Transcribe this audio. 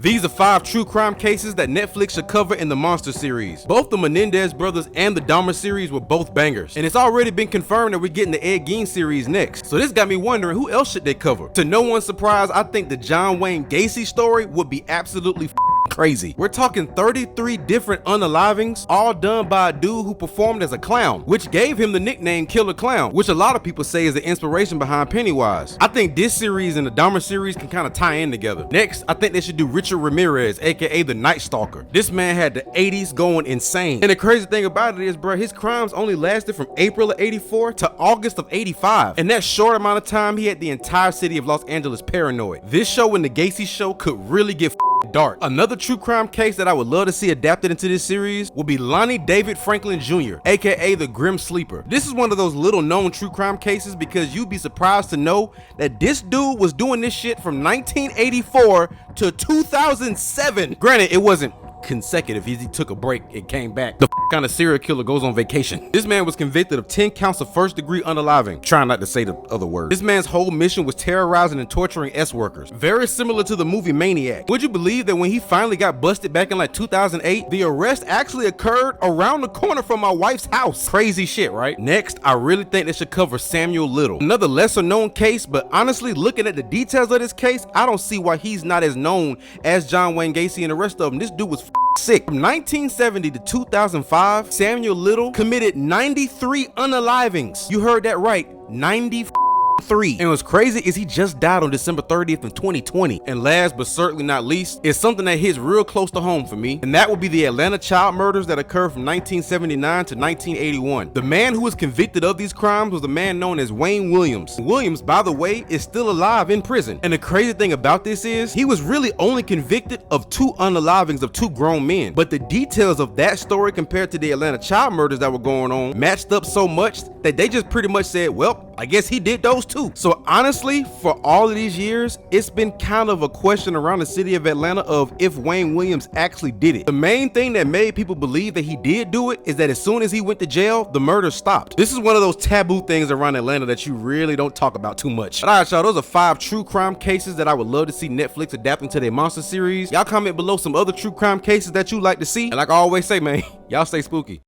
These are 5 true crime cases that Netflix should cover in the Monster series. Both the Menendez brothers and the Dahmer series were both bangers, and it's already been confirmed that we're getting the Ed Gein series next. So this got me wondering, who else should they cover? To no one's surprise, I think the John Wayne Gacy story would be absolutely crazy. We're talking 33 different unalivings, all done by a dude who performed as a clown, which gave him the nickname Killer Clown, which a lot of people say is the inspiration behind Pennywise. I think this series and the Dahmer series can kind of tie in together. Next, I think they should do Richard Ramirez, aka the Night Stalker. This man had the 80s going insane. And the crazy thing about it is, bro, his crimes only lasted from April of 84 to August of 85. In that short amount of time, he had the entire city of Los Angeles paranoid. This show and the Gacy show could really get dark. Another true crime case that I would love to see adapted into this series will be Lonnie David Franklin Jr., aka the Grim Sleeper. This is one of those little known true crime cases because you'd be surprised to know that this dude was doing this shit from 1984 to 2007. Granted, it wasn't consecutive. He took a break and came back. The kind of serial killer goes on vacation. This man was convicted of 10 counts of first-degree unaliving. Trying not to say the other word. This man's whole mission was terrorizing and torturing S-workers. Very similar to the movie Maniac. Would you believe that when he finally got busted back in like 2008, the arrest actually occurred around the corner from my wife's house? Crazy shit, right? Next, I really think they should cover Samuel Little. Another lesser known case, but honestly, looking at the details of this case, I don't see why he's not as known as John Wayne Gacy and the rest of them. This dude was sick. From 1970 to 2005, Samuel Little committed 93 unalivings. You heard that right, 93. And what's crazy is he just died on December 30th of 2020. And last but certainly not least is something that hits real close to home for me, and that would be the Atlanta child murders that occurred from 1979 to 1981. The man who was convicted of these crimes was a man known as Wayne Williams. Williams, by the way, is still alive in prison. And the crazy thing about this is he was really only convicted of 2 unalivings of 2 grown men. But the details of that story compared to the Atlanta child murders that were going on matched up so much that they just pretty much said, well, I guess he did those too. So honestly, for all of these years, it's been kind of a question around the city of Atlanta of if Wayne Williams actually did it. The main thing that made people believe that he did do it is that as soon as he went to jail, the murder stopped. This is one of those taboo things around Atlanta that you really don't talk about too much. But all right, y'all, those are 5 true crime cases that I would love to see Netflix adapting to their Monster series. Y'all comment below some other true crime cases that you like to see. And like I always say, man, y'all stay spooky.